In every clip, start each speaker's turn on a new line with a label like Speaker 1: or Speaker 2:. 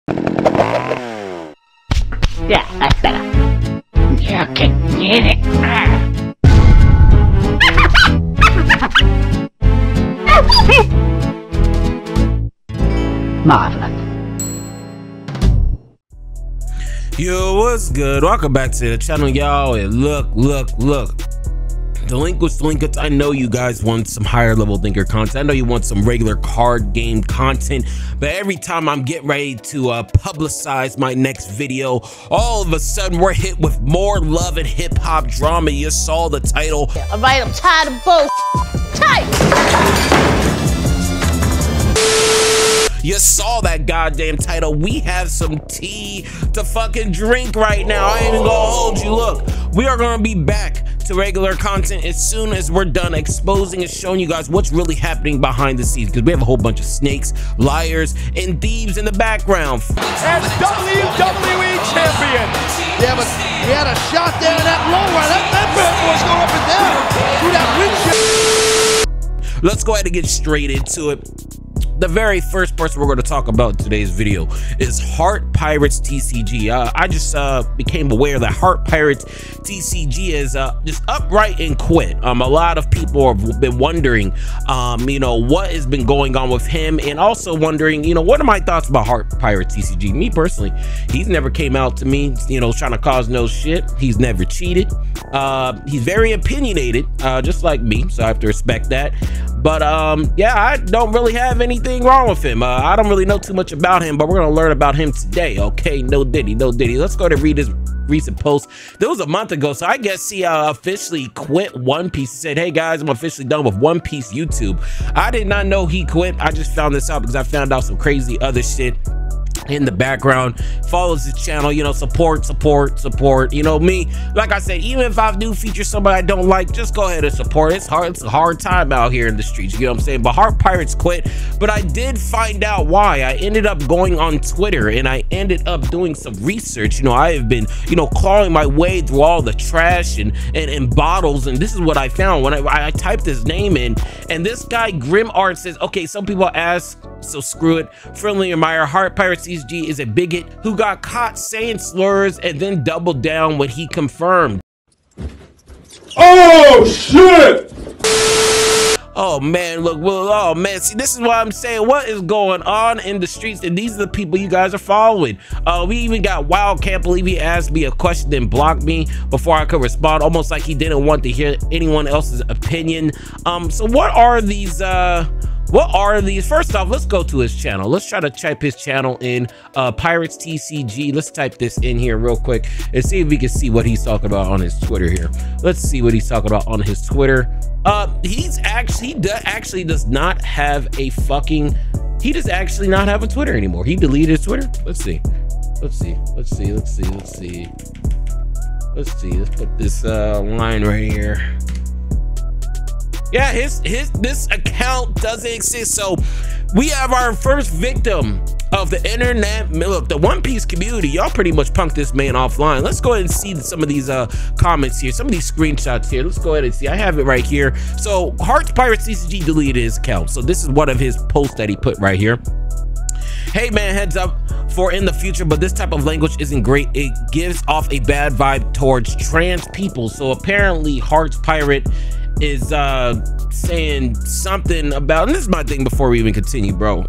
Speaker 1: Yeah, that's better. You can get it. Marvelous.
Speaker 2: Yo, what's good? Welcome back to the channel, y'all. And look. Delinquents, I know you guys want some higher level thinker content. I know you want some regular card game content, but every time I'm getting ready to publicize my next video, all of a sudden we're hit with more love and hip hop drama. You saw the title.
Speaker 3: All right, I'm tired of bull.
Speaker 2: You saw that goddamn title. We have some tea to fucking drink right now. I ain't even gonna hold you. Look, we are gonna be back to regular content as soon as we're done exposing and showing you guys what's really happening behind the scenes, because we have a whole bunch of snakes, liars, and thieves in the background.
Speaker 4: And WWE champion. Yeah, but he had a shot there in that low right. That bad boy's going up and down through that windshield.
Speaker 2: Let's go ahead and get straight into it. The very first person we're going to talk about in today's video is Heart Pirates TCG. I just became aware that Heart Pirates TCG is just upright and quit. A lot of people have been wondering, you know, what has been going on with him, and also wondering, you know, what are my thoughts about Heart Pirates TCG? Me personally, he's never came out to me, you know, trying to cause no shit. He's never cheated. He's very opinionated, just like me, so I have to respect that. But yeah, I don't really have anything wrong with him. I don't really know too much about him, but we're gonna learn about him today. Okay, no diddy. Let's go ahead and read his recent post. That was a month ago, so I guess he officially quit One Piece. He said, hey guys, I'm officially done with One Piece YouTube. I did not know he quit. I just found this out because I found out some crazy other shit in the background. Follows his channel, you know, support, you know me. Like I said, even if I do feature somebody I don't like, just go ahead and support. It's a hard time out here in the streets, you know what I'm saying? But Heart Pirates quit, but I did find out why. I ended up going on Twitter and I ended up doing some research. You know, I have been, you know, clawing my way through all the trash and bottles, and this is what I found when I typed his name in, and this guy Grim Art says, okay, some people ask, so screw it. Friendly admire, Heart Pirates TCG is a bigot who got caught saying slurs and then doubled down when he confirmed.
Speaker 5: Oh shit!
Speaker 2: Oh man, look, well, oh man, see, this is what I'm saying. What is going on in the streets? And these are the people you guys are following. We even got Wild, can't believe he asked me a question then blocked me before I could respond, almost like he didn't want to hear anyone else's opinion. So what are these first off, let's go to his channel. Let's try to type his channel in, Pirates TCG. Let's type this in here real quick and see if we can see what he's talking about on his Twitter here. Let's see what he's talking about on his Twitter. He actually does not have a fucking, he does actually not have a Twitter anymore. He deleted his Twitter. Let's see. Let's put this line right here. Yeah, this account doesn't exist. So we have our first victim of the internet. Look, the One Piece community, y'all pretty much punked this man offline. Let's go ahead and see some of these comments here, some of these screenshots here. Let's go ahead and see. I have it right here. So Heart Pirates TCG deleted his account. So this is one of his posts that he put right here. Hey man, heads up for in the future, but this type of language isn't great. It gives off a bad vibe towards trans people. So apparently Heart's Pirate is saying something about, and this is my thing before we even continue, bro.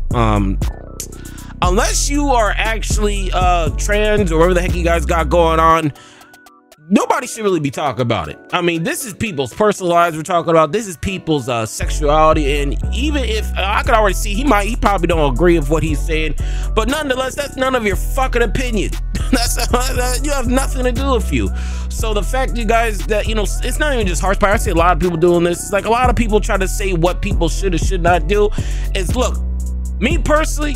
Speaker 2: Unless you are actually trans or whatever the heck you guys got going on, nobody should really be talking about it. I mean, this is people's personal lives we're talking about. This is people's sexuality, and even if I could already see he probably don't agree with what he's saying, but nonetheless, that's none of your fucking opinion. You have nothing to do with you. So the fact, you guys, that, you know, it's not even just Heart Pirates. I see a lot of people doing this. It's like a lot of people try to say what people should or should not do. Is, look, me personally,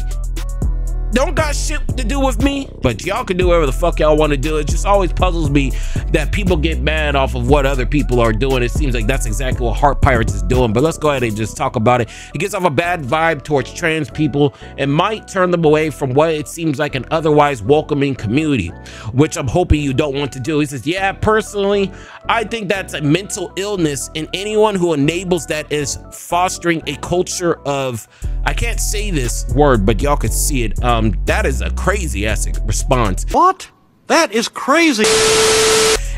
Speaker 2: don't got shit to do with me, but y'all can do whatever the fuck y'all want to do. It just always puzzles me that people get mad off of what other people are doing. It seems like that's exactly what Heart Pirates is doing, but let's go ahead and just talk about it. It gives off a bad vibe towards trans people and might turn them away from what it seems like an otherwise welcoming community, which I'm hoping you don't want to do. He says, yeah, personally, I think that's a mental illness, and anyone who enables that is fostering a culture of, I can't say this word, but y'all could see it, that is a crazy ass response.
Speaker 4: What? That is crazy.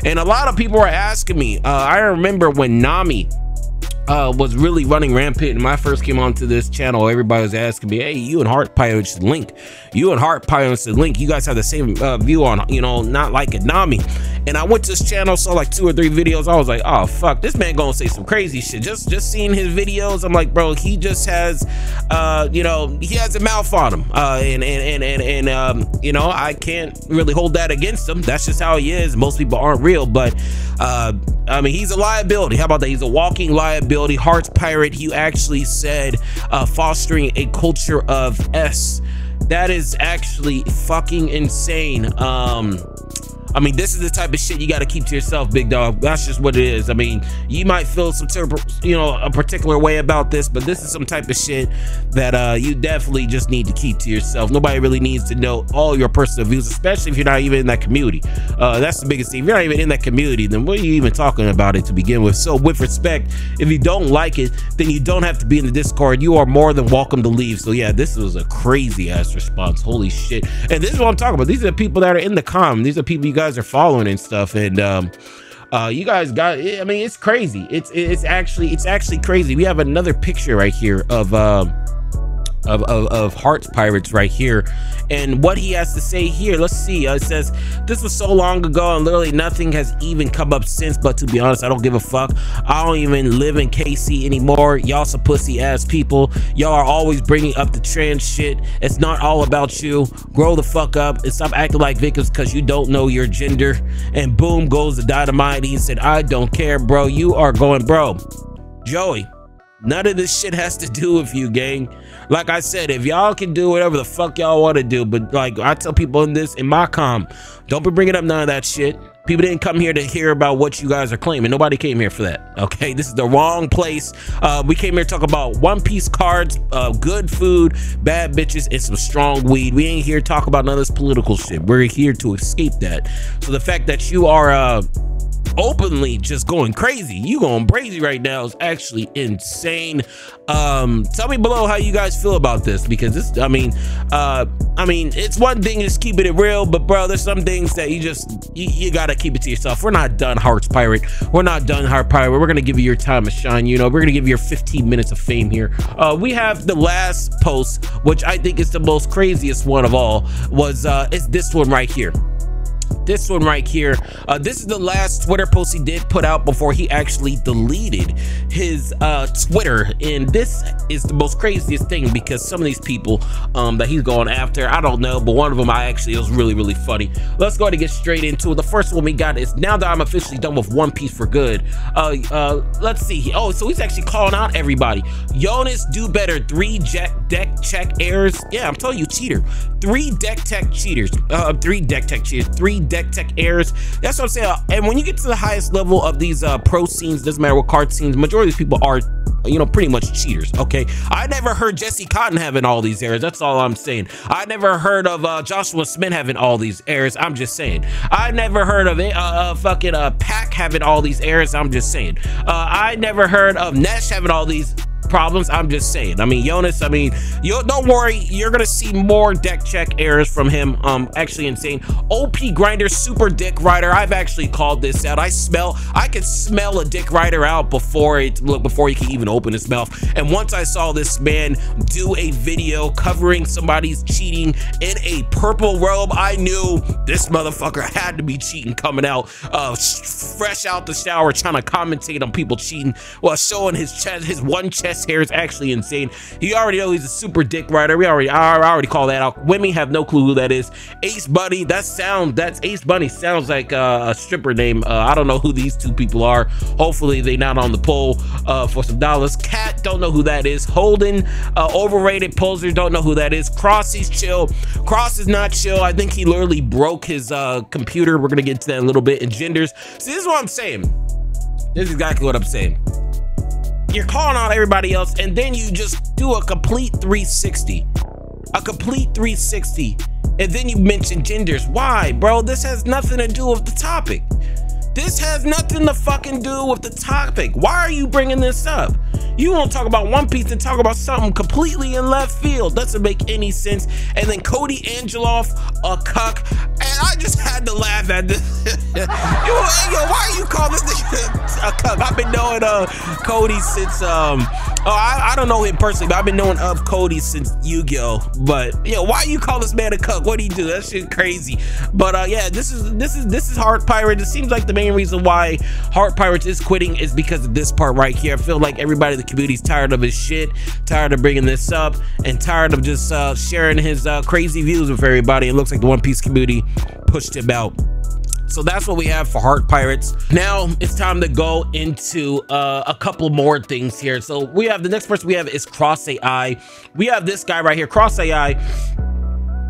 Speaker 2: And a lot of people are asking me, I remember when Nami was really running rampant and when I first came onto this channel, everybody was asking me, hey, you and Heart Pirate should link. You and Heart Pirate should link. You guys have the same view on, you know, not like Nami. And I went to this channel, saw like 2 or 3 videos. I was like, oh fuck, this man gonna say some crazy shit. Just seeing his videos, I'm like, bro, he just has you know, he has a mouth on him. You know, I can't really hold that against him. That's just how he is. Most people aren't real, but I mean, he's a liability. How about that? He's a walking liability. Hearts Pirate, he actually said fostering a culture of S. That is actually fucking insane. I mean, this is the type of shit you got to keep to yourself, big dog. That's just what it is. I mean, you might feel some, you know, a particular way about this, but this is some type of shit that you definitely just need to keep to yourself. Nobody really needs to know all your personal views, especially if you're not even in that community. That's the biggest thing. If you're not even in that community, then what are you even talking about it to begin with? So with respect, if you don't like it, then you don't have to be in the Discord. You are more than welcome to leave. So yeah, this was a crazy ass response. Holy shit. And this is what I'm talking about. These are the people that are in the com. These are people you guys are following and stuff, and you guys got, I mean, it's crazy. It's actually crazy. We have another picture right here of Hearts Pirates right here, and what he has to say here, let's see. It says, this was so long ago and literally nothing has even come up since, but to be honest, I don't give a fuck. I don't even live in KC anymore. Y'all some pussy ass people. Y'all are always bringing up the trans shit. It's not all about you. Grow the fuck up and stop acting like victims because you don't know your gender. And boom goes the dynamite. He said, I don't care, bro. You are going, bro. Joey, none of this shit has to do with you, gang. Like I said, if y'all can do whatever the fuck y'all want to do, but like I tell people in my com, don't be bringing up none of that shit. People didn't come here to hear about what you guys are claiming. Nobody came here for that, okay? This is the wrong place. We came here to talk about One Piece cards, good food, bad bitches, and some strong weed. We ain't here to talk about none of this political shit. We're here to escape that. So the fact that you are openly just going crazy, you going crazy right now, is actually insane. Tell me below how you guys feel about this, because this, I mean, it's one thing just keeping it real, but bro, there's some things that you gotta keep it to yourself. We're not done, Hearts Pirate. We're not done, Heart Pirate. We're gonna give you your time to shine. You know, we're gonna give you your 15 minutes of fame here. We have the last post, which I think is the most craziest one of all, was it's this one right here. This one right here. This is the last Twitter post he did put out before he actually deleted his Twitter, and this is the most craziest thing because some of these people that he's going after, I don't know, but one of them it was really funny. Let's go ahead and get straight into it. The first one we got is, now that I'm officially done with One Piece for good. Let's see. Oh, so he's actually calling out everybody. Jonas, do better. 3 deck check errors. Yeah, I'm telling you, cheater. 3 deck tech cheaters. 3 deck tech cheaters. 3 deck tech errors. That's what I'm saying. And when you get to the highest level of these pro scenes, doesn't matter what card scenes, majority of these people are, you know, pretty much cheaters. Okay, I never heard Jesse Cotton having all these errors. That's all I'm saying. I never heard of Joshua Smith having all these errors. I'm just saying. I never heard of Pac having all these errors. I'm just saying. I never heard of Nash having all these problems. I'm just saying. I mean, Jonas, I mean, don't worry, you're gonna see more deck check errors from him. Actually insane. OP grinder, super dick rider. I've actually called this out. I could smell a dick rider out before he can even open his mouth. And once I saw this man do a video covering somebody's cheating in a purple robe, I knew this motherfucker had to be cheating, coming out fresh out the shower, trying to commentate on people cheating while showing his chest, his one chest hair is actually insane. You already know he's a super dick rider. I already call that out. Women have no clue who that is. Ace Bunny, that's Ace Bunny sounds like a stripper name. I don't know who these two people are. Hopefully they not on the poll for some dollars. Cat, don't know who that is. Holden, overrated poser, don't know who that is. Crossy's chill. Cross is not chill. I think he literally broke his computer. We're gonna get to that in a little bit. And genders. So this is what I'm saying. This is exactly what I'm saying. You're calling out everybody else, and then you just do a complete 360. A complete 360. And then you mention genders. Why, bro? This has nothing to do with the topic. This has nothing to fucking do with the topic. Why are you bringing this up? You won't talk about One Piece and talk about something completely in left field. Doesn't make any sense. And then Cody Angeloff, a cuck. And I just had to laugh at this. Yo, why you call this nigga a cuck? I've been knowing Cody since I don't know him personally, but I've been knowing of Cody since Yu-Gi-Oh. But yo, why you call this man a cuck? What do you do? That shit crazy. But yeah, this is Heart Pirates. It seems like the main reason why Heart Pirates is quitting is because of this part right here. I feel like everybody in the community is tired of his shit, tired of bringing this up, and tired of just sharing his crazy views with everybody. It looks like the One Piece community pushed him out. So that's what we have for Heart Pirates. Now it's time to go into a couple more things here. So we have the next person we have is CrossAii. We have this guy right here, CrossAii.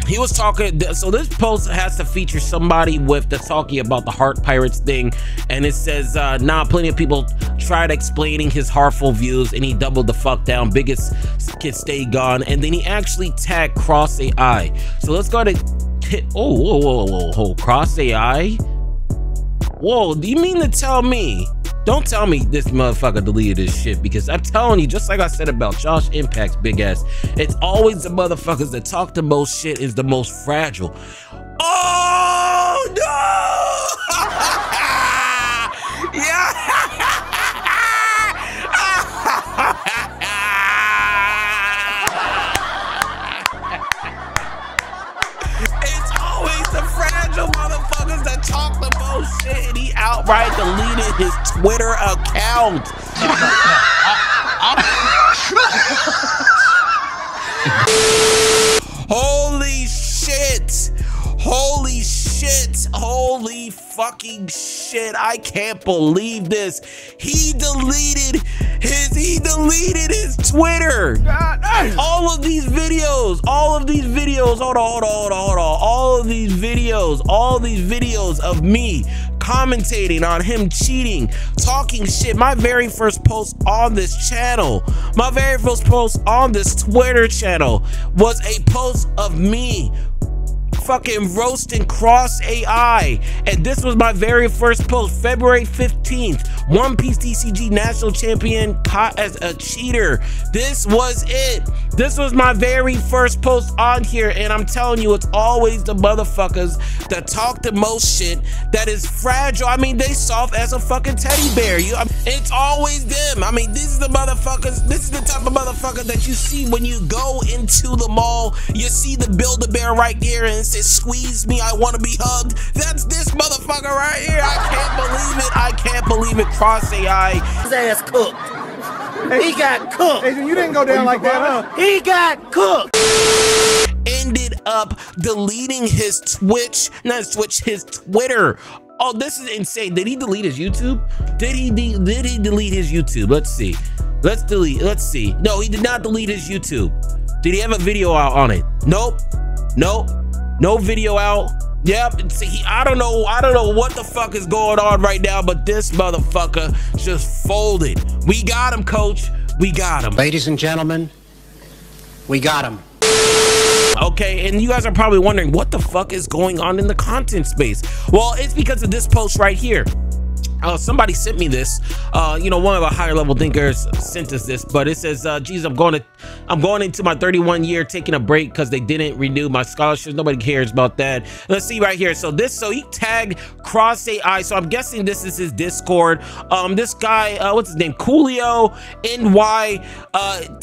Speaker 2: He was talking, so this post has to feature somebody with the talking about the Heart Pirates thing, and it says nah, plenty of people tried explaining his heartful views and he doubled the fuck down. Biggest kid stay gone. And then he actually tagged CrossAii. So let's go ahead and hit, whoa, CrossAii. Whoa, do you mean to tell me? Don't tell me this motherfucker deleted this shit, because I'm telling you, just like I said about Josh Impact's big ass, it's always the motherfuckers that talk the most shit is the most fragile. Oh no! Yeah! It's always the fragile motherfuckers that talk the most shit, and he outright deleted his Twitter account. Holy shit. Holy shit. Holy fucking shit. I can't believe this. He deleted his Twitter. All of these videos, hold on. All these videos of me commentating on him cheating, talking shit. My very first post on this channel, my very first post on this Twitter channel was a post of me fucking roasting CrossAii, and this was my very first post, February 15th. One Piece TCG National Champion caught as a cheater. This was it. This was my very first post on here, and I'm telling you, it's always the motherfuckers that talk the most shit, that is fragile. I mean, they soft as a fucking teddy bear. It's always them. I mean, this is the motherfuckers. This is the type of motherfucker that you see when you go into the mall. You see the Build-A-Bear right there, and it says, "Squeeze me, I want to be hugged." That's this motherfucker right here. I can't believe it. I can't believe it. CrossAii.
Speaker 1: His ass cooked. He got cooked.
Speaker 4: Hey, you didn't go down like that, huh?
Speaker 1: He got cooked.
Speaker 2: Ended up deleting his his Twitter. Oh, this is insane. Did he delete his YouTube? Did he delete his YouTube? Let's see. Let's see. No, he did not delete his YouTube. Did he have a video out on it? Nope. No video out. Yep. See, I don't know what the fuck is going on right now, but this motherfucker just folded. We got him, coach. We got him.
Speaker 3: Ladies and gentlemen, we got him.
Speaker 2: Okay, and you guys are probably wondering what the fuck is going on in the content space. Well, it's because of this post right here. Somebody sent me this. You know, one of the higher level thinkers sent us this, but it says, geez, I'm going into my 31 year taking a break because they didn't renew my scholarships. Nobody cares about that. Let's see right here. So he tagged CrossAii. So I'm guessing this is his Discord. This guy, what's his name? Coolio NY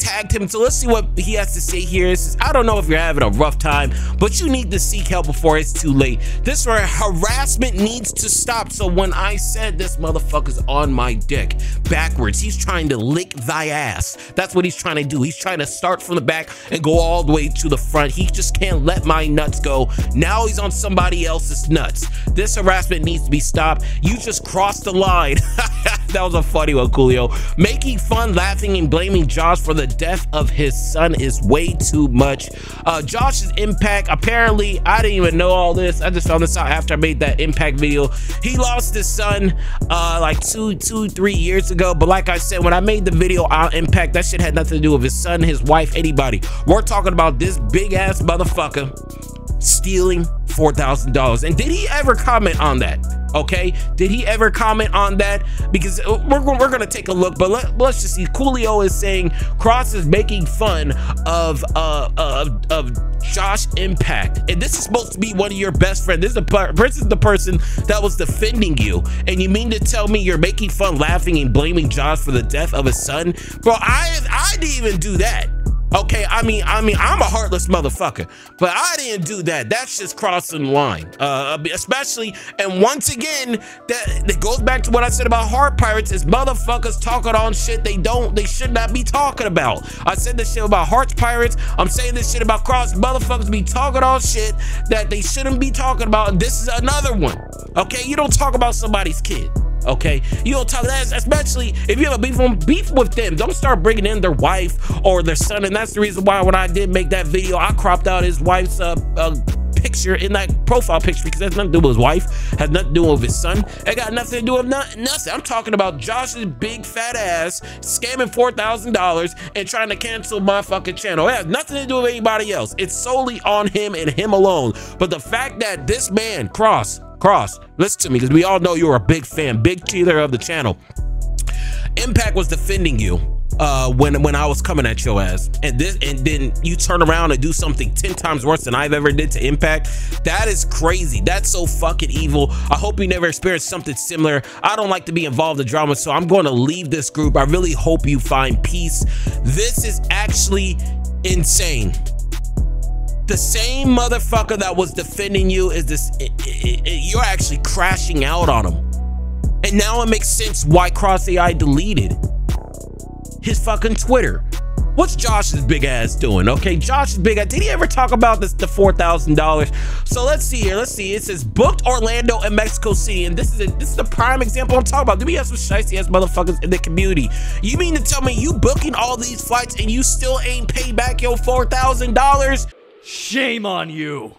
Speaker 2: tagged him. So let's see what he has to say here. It says, I don't know if you're having a rough time, but you need to seek help before it's too late. This harassment needs to stop. So when I said this motherfucker's on my dick backwards, he's trying to lick thy ass. That's what he's trying to do. He's trying to start from the back and go all the way to the front. He just can't let my nuts go. Now he's on somebody else's nuts. This harassment needs to be stopped. You just crossed the line. That was a funny one, Coolio. Making fun, laughing, and blaming Josh for the death of his son is way too much. Josh's impact, apparently, I didn't even know all this. I just found this out after I made that impact video. He lost his son like 3 years ago, but like I said, when I made the video on impact, that shit had nothing to do with his son, his wife, anybody. We're talking about this big ass motherfucker stealing $4,000. And did he ever comment on that? Okay, did he ever comment on that? Because we're gonna take a look, but let's just see. Coolio is saying Cross is making fun of Josh Impact, and this is supposed to be one of your best friends. This is the person that was defending you, and you mean to tell me you're making fun, laughing, and blaming Josh for the death of his son? Bro, I didn't even do that. Okay, I mean, I'm a heartless motherfucker, but I didn't do that. That's just crossing the line, especially, and once again, that goes back to what I said about Heart Pirates, is motherfuckers talking on shit they should not be talking about. I said this shit about Heart Pirates. I'm saying this shit about Cross. Motherfuckers be talking on shit that they shouldn't be talking about, and this is another one. Okay, you don't talk about somebody's kid. Okay, you don't talk that, especially if you have a beef with them. Don't start bringing in their wife or their son, and that's the reason why when I did make that video, I cropped out his wife's picture in that profile picture, because that's nothing to do with his wife, has nothing to do with his son. It got nothing to do with nothing. I'm talking about Josh's big fat ass scamming $4,000 and trying to cancel my fucking channel. It has nothing to do with anybody else. It's solely on him and him alone. But the fact that this man, Cross, listen to me, because we all know you're a big fan, big cheater of the channel. Impact was defending you when I was coming at your ass, and then you turn around and do something 10 times worse than I've ever did to Impact. That is crazy. That's so fucking evil. I hope you never experienced something similar. I don't like to be involved in drama, so I'm going to leave this group. I really hope you find peace. This is actually insane. The same motherfucker that was defending you is this, you're actually crashing out on him. And now it makes sense why CrossAii deleted his fucking Twitter. What's Josh's big ass doing? Okay, Josh's big ass, did he ever talk about the $4,000? So let's see here, let's see. It says booked Orlando and Mexico City, and this is the prime example I'm talking about. Do we have some shicey ass motherfuckers in the community? You mean to tell me you booking all these flights and you still ain't paid back your $4,000?
Speaker 5: Shame on you.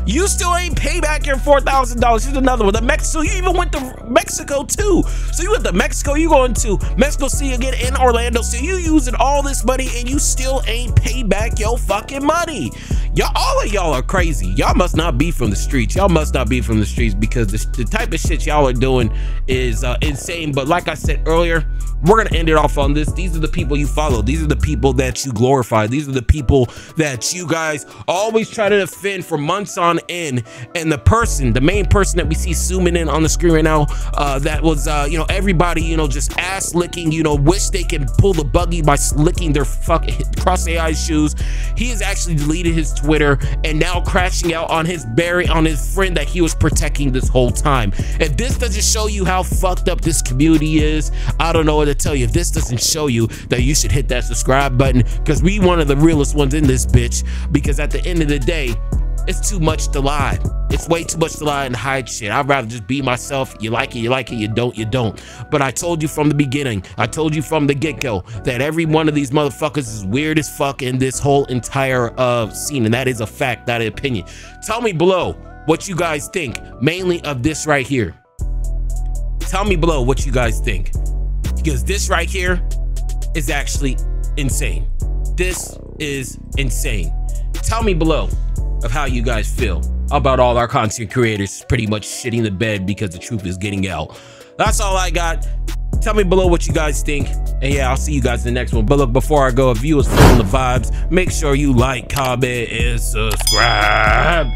Speaker 2: You still ain't pay back your $4,000. Here's another one. So you even went to Mexico too. So you went to Mexico, you going to Mexico City again in Orlando. So you using all this money and you still ain't paid back your fucking money. Y'all, all of y'all are crazy. Y'all must not be from the streets. Y'all must not be from the streets, because the type of shit y'all are doing is insane. But like I said earlier, we're gonna end it off on this. These are the people you follow. These are the people that you glorify. These are the people that you guys always try to defend for months on end. And the main person that we see zooming in on the screen right now, that was you know, everybody, you know, just ass licking, you know, wish they can pull the buggy by licking their fucking CrossAii shoes. He has actually deleted his Twitter and now crashing out on his friend that he was protecting this whole time. If this doesn't show you how fucked up this community is, I don't know what to tell you. If this doesn't show you that you should hit that subscribe button, because we one of the realest ones in this bitch, because at the end of the day, it's too much to lie. It's way too much to lie and hide shit. I'd rather just be myself. You like it, you like it. You don't, you don't. But I told you from the beginning, I told you from the get-go, that every one of these motherfuckers is weird as fuck in this whole entire scene, and that is a fact, not an opinion. Tell me below what you guys think, mainly of this right here. Tell me below what you guys think, because this right here is actually insane. This is insane. Tell me below of how you guys feel about all our content creators pretty much shitting the bed because the truth is getting out. That's all I got. Tell me below what you guys think, and yeah, I'll see you guys in the next one. But look, before I go, if you was feeling the vibes, make sure you like, comment, and subscribe.